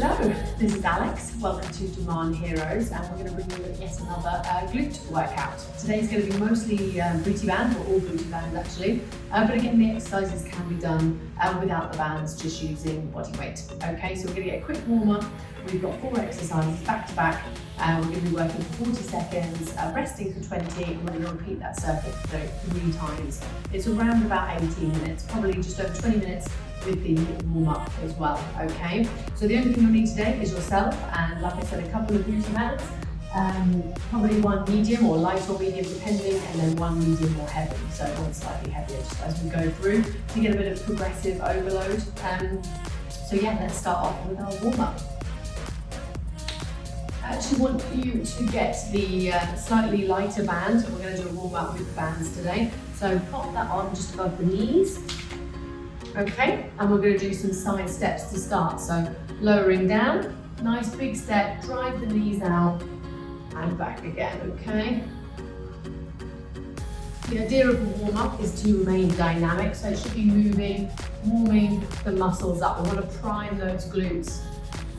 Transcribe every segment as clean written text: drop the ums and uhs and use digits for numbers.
Hello, this is Alex. Welcome to Daman Heroes, and we're going to bring you yet another glute workout. Today's going to be mostly booty band, or all booty bands actually, but again the exercises can be done without the bands, just using body weight. Okay, so we're going to get a quick warm up. We've got 4 exercises back to back. We're going to be working for 40 seconds, resting for 20, and we're going to repeat that circuit 3 times. It's around about 18 minutes, probably just over 20 minutes with the warm up as well. Okay, so the only thing you'll need today is yourself, and like I said, a couple of booty bands, probably one medium or light or medium depending, and then one medium or heavy, so one slightly heavier just as we go through to get a bit of progressive overload. So yeah, let's start off with our warm up. I actually want you to get the slightly lighter band. We're going to do a warm up with the bands today, so pop that on just above the knees. Okay, and we're going to do some side steps to start. So lowering down, nice big step, drive the knees out and back again, okay? The idea of a warm-up is to remain dynamic, so it should be moving, warming the muscles up. We want to prime those glutes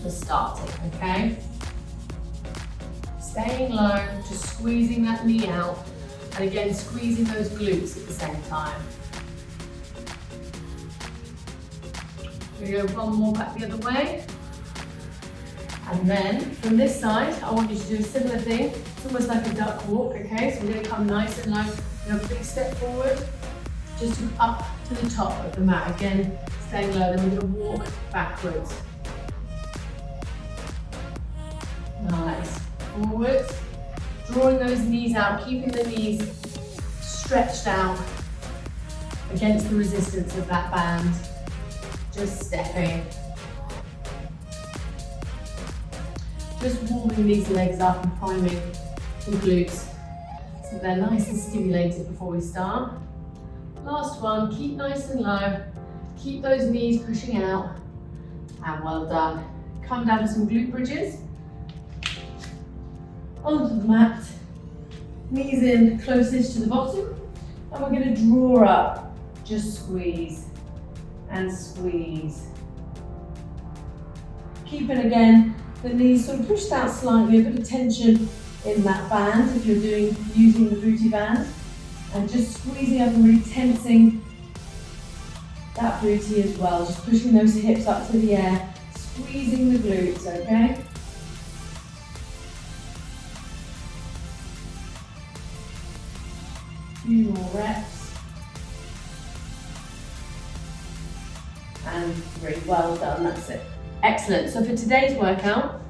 for starting, okay? Staying low, just squeezing that knee out, and again squeezing those glutes at the same time. We're going to go one more back the other way. And then from this side, I want you to do a similar thing. It's almost like a duck walk, okay? So we're going to come nice and low. We're going to big step forward, just up to the top of the mat. Again, staying low, then we're going to walk backwards. Nice. Forwards, drawing those knees out, keeping the knees stretched out against the resistance of that band. Just stepping. Just warming these legs up and priming the glutes so they're nice and stimulated before we start. Last one, keep nice and low. Keep those knees pushing out. And well done. Come down to some glute bridges. Onto the mat. Knees in closest to the bottom. And we're going to draw up. Just squeeze. And squeeze. Keeping again the knees sort of pushed out slightly, a bit of tension in that band if you're using the booty band, and just squeezing up and really tensing that booty as well, just pushing those hips up to the air, squeezing the glutes, okay? Few more reps. And 3, well done, that's it. Excellent, so for today's workout,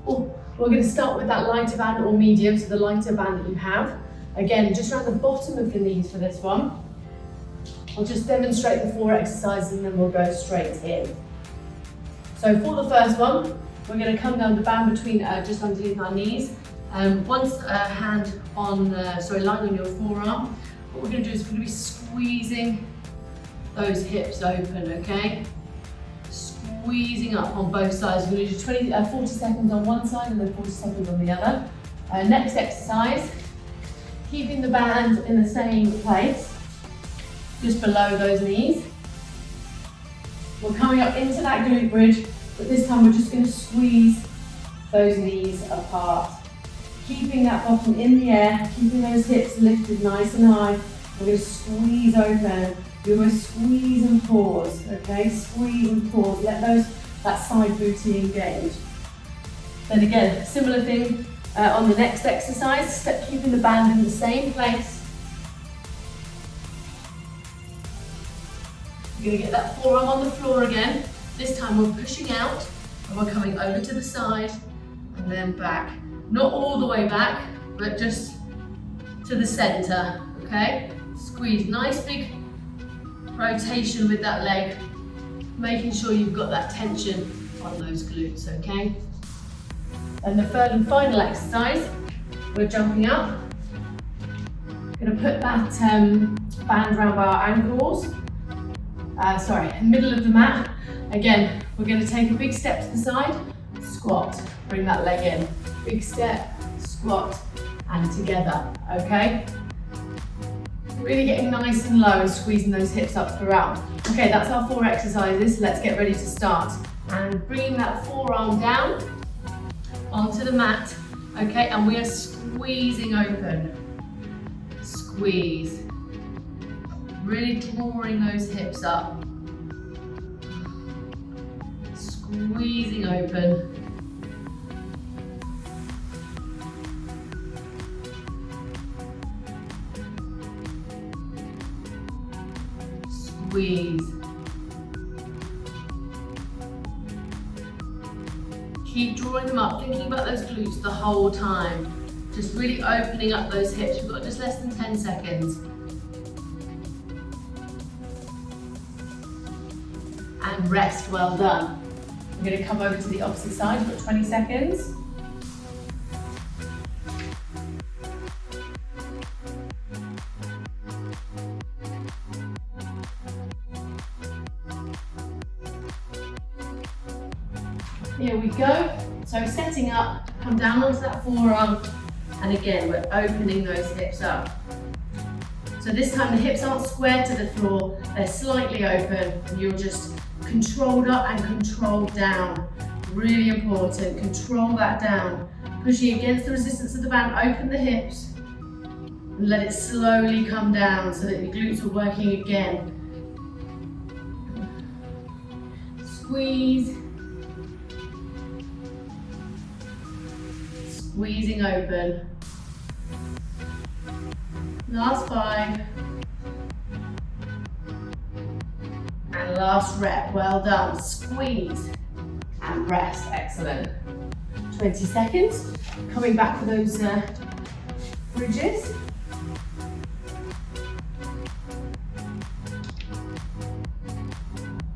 we're going to start with that lighter band or medium, so the lighter band that you have. Again, just around the bottom of the knees for this one. I'll just demonstrate the 4 exercises and then we'll go straight in. So for the first one, we're going to come down the band between, just underneath our knees. One hand on, lying on your forearm. What we're going to do is we're going to be squeezing those hips open, okay? Squeezing up on both sides. We're going to do 40 seconds on one side and then 40 seconds on the other. Next exercise, keeping the band in the same place, just below those knees. We're coming up into that glute bridge, but this time we're just going to squeeze those knees apart. Keeping that bottom in the air, keeping those hips lifted nice and high. We're going to squeeze open. You almost squeeze and pause, okay? Squeeze and pause. Let that side booty engage. Then again, similar thing on the next exercise. Keeping the band in the same place. You're going to get that forearm on the floor again. This time we're pushing out and we're coming over to the side and then back. Not all the way back, but just to the center, okay? Squeeze, nice big rotation with that leg, making sure you've got that tension on those glutes, okay? And the third and final exercise, we're jumping up. Going to put that band around our ankles, middle of the mat. Again, we're going to take a big step to the side, squat, bring that leg in. Big step, squat, and together, okay? Really getting nice and low and squeezing those hips up throughout. Okay, that's our 4 exercises. Let's get ready to start. And bringing that forearm down onto the mat, okay, and we are squeezing open. Squeeze. Really drawing those hips up. Squeezing open. Squeeze. Keep drawing them up, thinking about those glutes the whole time. Just really opening up those hips. We've got just less than 10 seconds. And rest, well done. I'm going to come over to the opposite side, we've got 20 seconds. Here we go. So setting up, come down onto that forearm, and again, we're opening those hips up. So this time the hips aren't square to the floor, they're slightly open, and you're just controlled up and controlled down. Really important, control that down. Pushing against the resistance of the band, open the hips, and let it slowly come down so that your glutes are working again. Squeeze. Squeezing open. Last 5. And last rep, well done. Squeeze and rest, excellent. 20 seconds. Coming back for those bridges.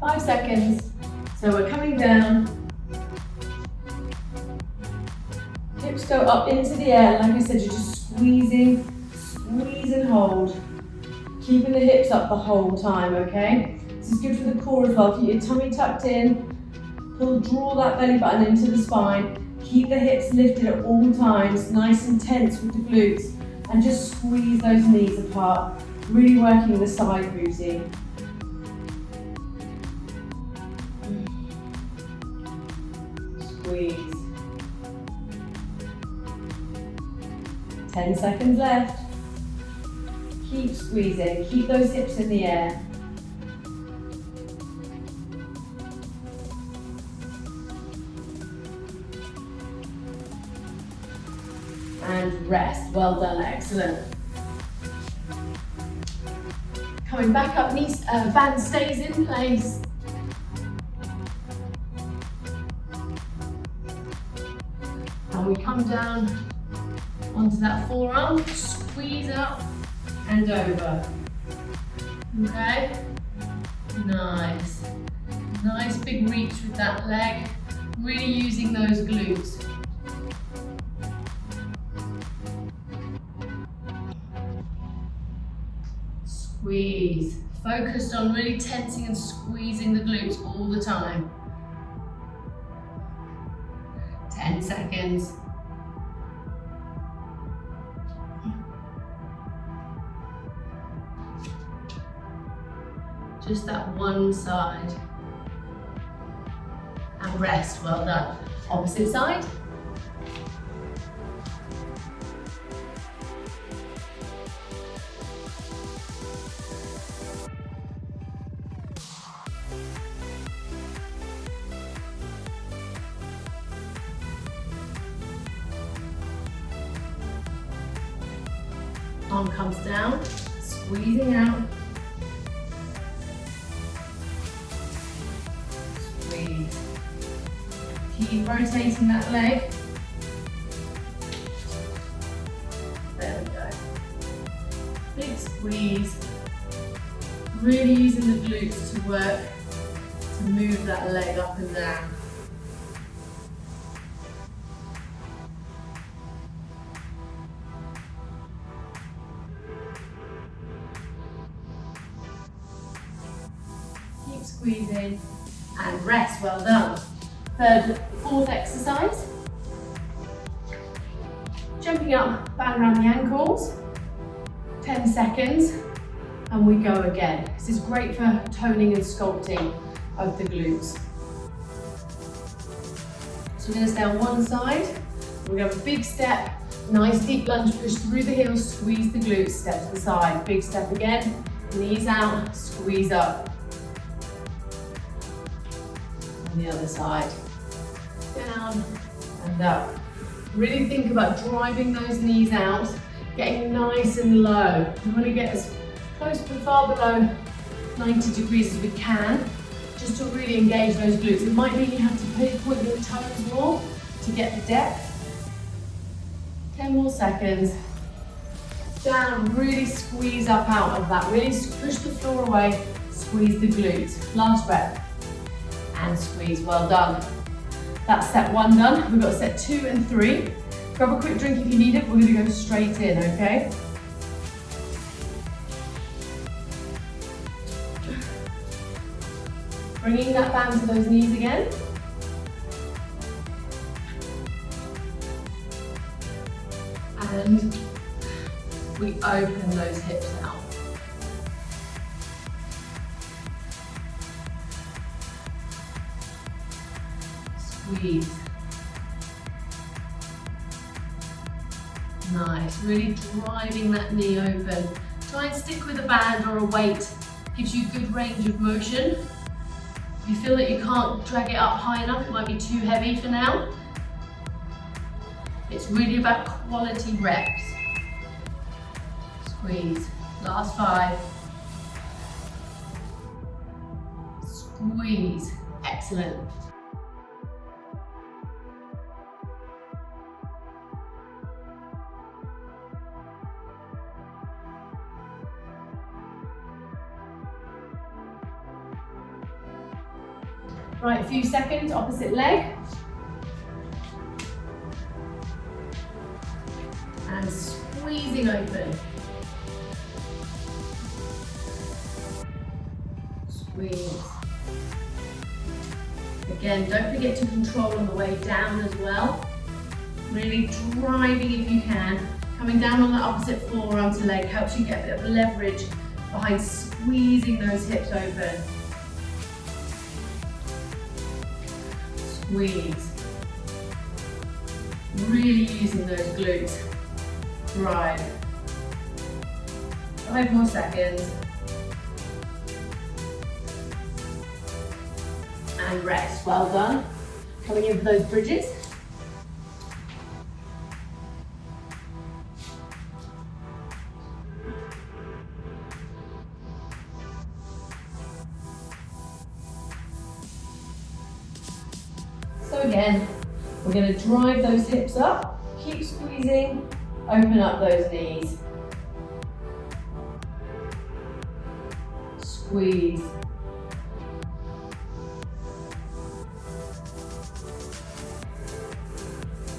Five seconds. So we're coming down. Hips go up into the air. Like I said, you're just squeezing, squeeze and hold. Keeping the hips up the whole time, okay? This is good for the core as well. Keep your tummy tucked in. Draw that belly button into the spine. Keep the hips lifted at all times, nice and tense with the glutes. And just squeeze those knees apart. Really working the side booty. Squeeze. 10 seconds left. Keep squeezing, keep those hips in the air. And rest, well done, excellent. Coming back up, knees, band stays in place. And we come down onto that forearm, squeeze up and over. Okay? Nice. Nice big reach with that leg, really using those glutes. Squeeze. Focused on really tensing and squeezing the glutes all the time. 10 seconds. Just that one side. And rest, well done. Opposite side. Arm comes down, squeezing out. Squeeze. Keep rotating that leg. There we go. Big squeeze. Really using the glutes to work, to move that leg up and down. Squeezing and rest, well done. Fourth exercise. Jumping up, band around the ankles. 10 seconds and we go again. This is great for toning and sculpting of the glutes. So we're going to stay on one side. We're going to have a big step, nice deep lunge, push through the heels, squeeze the glutes, step to the side. Big step again, knees out, squeeze up. On the other side. Down and up. Really think about driving those knees out, getting nice and low. We want to get as close to far below 90 degrees as we can, just to really engage those glutes. It might mean you have to point your toes more to get the depth. 10 more seconds. Down, really squeeze up out of that. Really push the floor away, squeeze the glutes. Last breath. And squeeze, well done. That's set 1 done. We've got set 2 and 3. Grab a quick drink if you need it. We're going to go straight in, okay? Bringing that band to those knees again. And we open those hips out. Squeeze. Nice, really driving that knee open. Try and stick with a band or a weight. Gives you good range of motion. If you feel that you can't drag it up high enough, it might be too heavy for now. It's really about quality reps. Squeeze. Last 5. Squeeze. Excellent. Right, a few seconds, opposite leg. And squeezing open. Squeeze. Again, don't forget to control on the way down as well. Really driving if you can. Coming down on the opposite forearm to leg helps you get a bit of leverage behind squeezing those hips open. Squeeze. Really using those glutes. Drive. 5 more seconds. And rest. Well done. Coming in for those bridges. So again, we're going to drive those hips up, keep squeezing, open up those knees. Squeeze.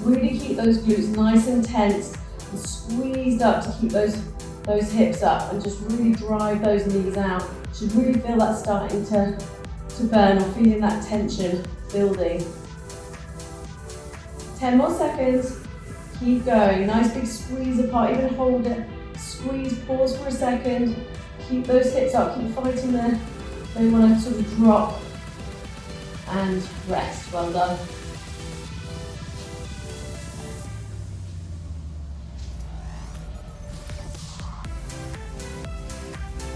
Really keep those glutes nice and tense and squeezed up to keep those hips up and just really drive those knees out. You should really feel that starting to burn or feeling that tension building. 10 more seconds. Keep going. Nice big squeeze apart. Even hold it. Squeeze. Pause for a second. Keep those hips up. Keep fighting there. They want to sort of drop and rest. Well done.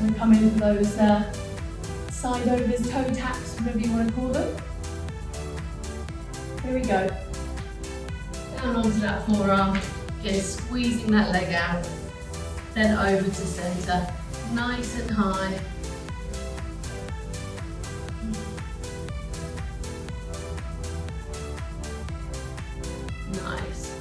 And come in for those side overs, toe taps, whatever you want to call them. Here we go. Down onto that forearm, again squeezing that leg out, then over to center, nice and high. Nice.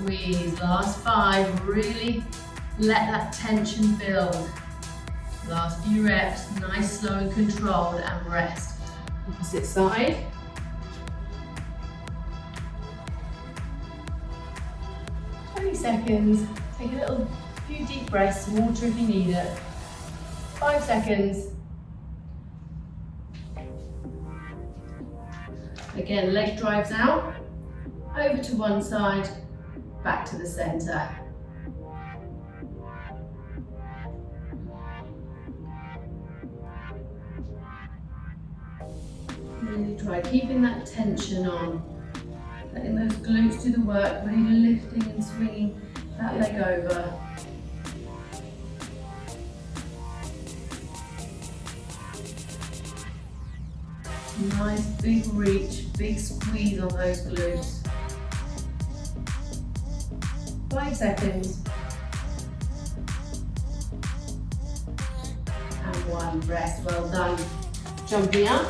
Squeeze, last 5, really let that tension build. Last few reps, nice, slow and controlled, and rest. Opposite side. Seconds. Take a few deep breaths, some water if you need it. 5 seconds. Again, leg drives out, over to one side, back to the center. Really try keeping that tension on, letting those glutes do the work, really lifting and swinging that leg over. Nice big reach, big squeeze on those glutes. 5 seconds. And 1, rest, well done. Jumping up,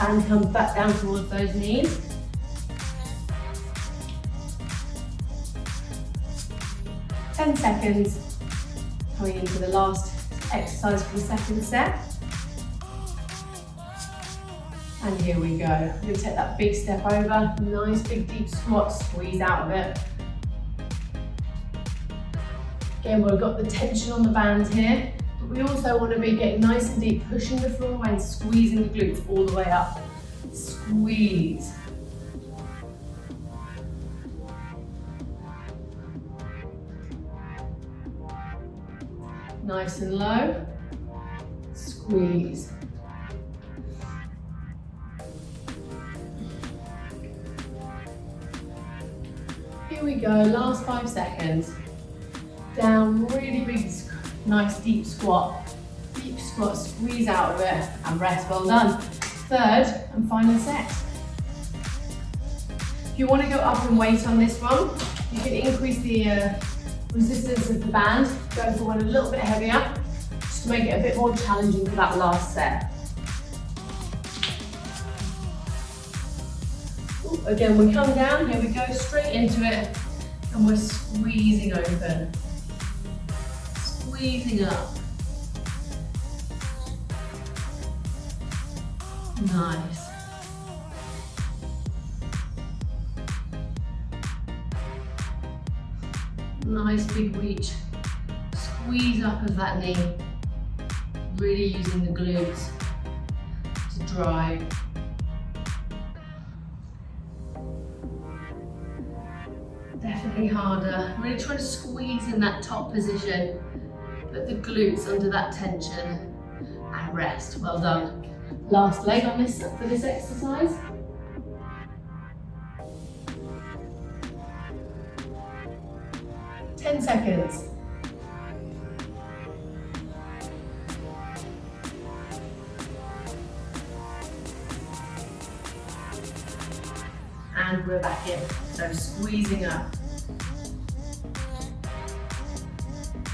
and comes back down towards those knees. Ten seconds. Coming into the last exercise for the second set. And here we go. We're going to take that big step over. Nice big deep squat, squeeze out of it. Again, we've got the tension on the band here, but we also want to be getting nice and deep, pushing the floor away and squeezing the glutes all the way up. Squeeze. Nice and low. Squeeze. Here we go, last 5 seconds. Down, really big, nice deep squat. Deep squat, squeeze out of it, and rest, well done. Third and final set. If you want to go up in weight on this one, you can increase the resistance of the band, go for one a little bit heavier, just to make it a bit more challenging for that last set. Again, we come down, here we go, straight into it, and we're squeezing open. Squeezing up. Nice. Nice big reach. Squeeze up of that knee. Really using the glutes to drive. Definitely harder. Really try to squeeze in that top position. Put the glutes under that tension and rest. Well done. Last leg on this for this exercise. Ten seconds. And we're back in. So squeezing up.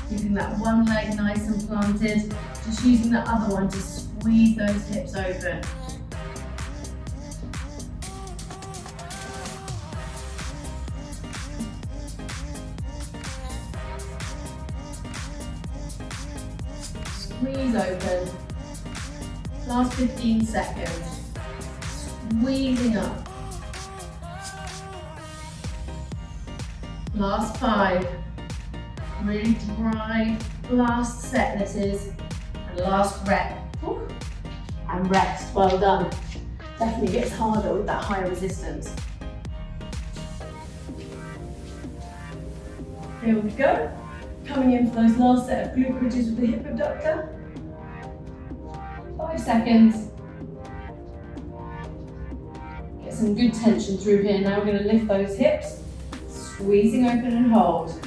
Using that one leg nice and planted. Just using the other one to squeeze those hips open. Squeeze open. Last 15 seconds. Squeezing up. Last 5. Really drive. Last set this is. And last rep. Ooh. And rest. Well done. Definitely gets harder with that higher resistance. Here we go. Coming in for those last set of glute bridges with the hip abductor. 5 seconds. Get some good tension through here. Now we're going to lift those hips. Squeezing open and hold.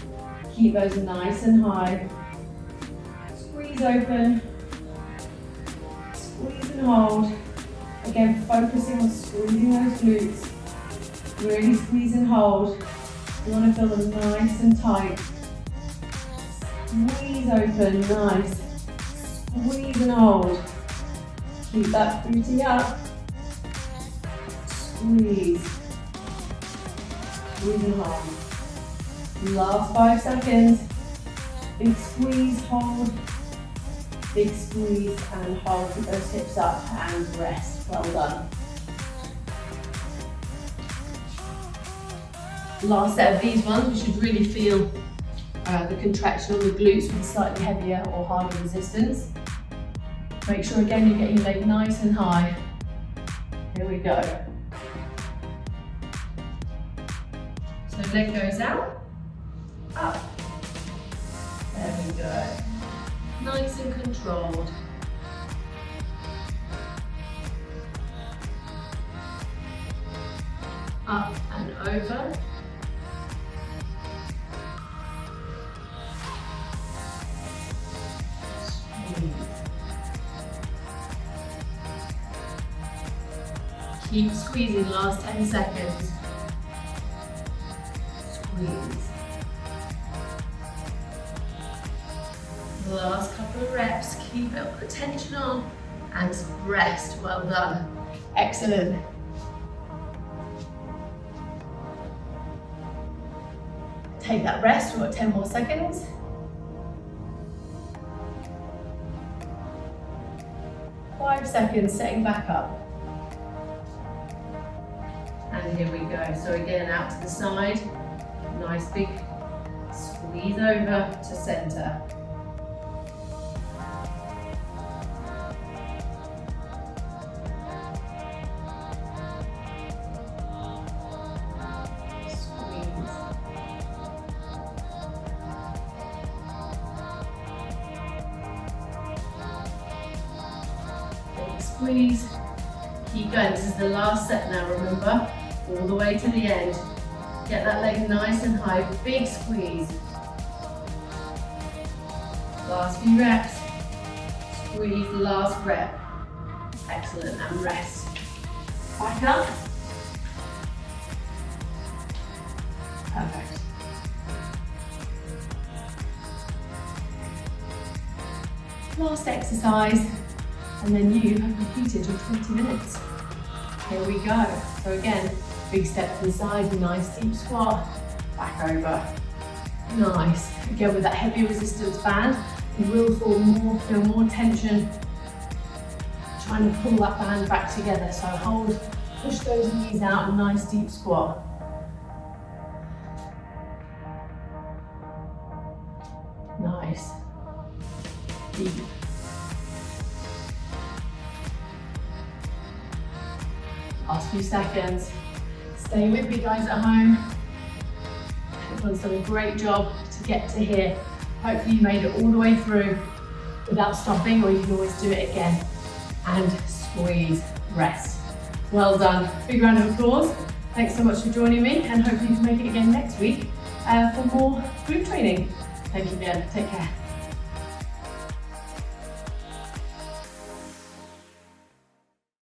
Keep those nice and high. Squeeze open. Squeeze and hold. Again, focusing on squeezing those glutes. Really squeeze and hold. You want to feel them nice and tight. Squeeze open, nice. Squeeze and hold. Keep that booty up. Squeeze. Squeeze and hold. Last 5 seconds. Big squeeze, hold. Big squeeze and hold. Keep those hips up and rest. Well done. Last set of these ones, we should really feel the contraction on the glutes with slightly heavier or harder resistance. Make sure again you get your leg nice and high. Here we go. leg goes out, up. There we go. Nice and controlled. Up and over. Squeeze. Keep squeezing, last 10 seconds. Squeeze. The last couple of reps, keep the tension on and rest. Well done. Excellent. Take that rest, we've got 10 more seconds. Five seconds, setting back up. And here we go. So again, out to the side. Nice big squeeze over to center. Squeeze, keep going. This is the last set now, remember? All the way to the end. Get that leg nice and high, big squeeze. Last few reps. Squeeze the last rep. Excellent, and rest. Back up. Perfect. Last exercise. And then you have completed your 20 minutes. Here we go. So again, big step to the side, nice deep squat, back over. Nice. Again, with that heavy resistance band, you will feel more tension, trying to pull that band back together. So hold, push those knees out, nice deep squat. Nice. Deep. Last few seconds. Stay with me, guys at home. Everyone's done a great job to get to here. Hopefully you made it all the way through without stopping, or you can always do it again. And squeeze, rest. Well done. Big round of applause. Thanks so much for joining me, and hopefully you can make it again next week for more glute training. Thank you again. Take care.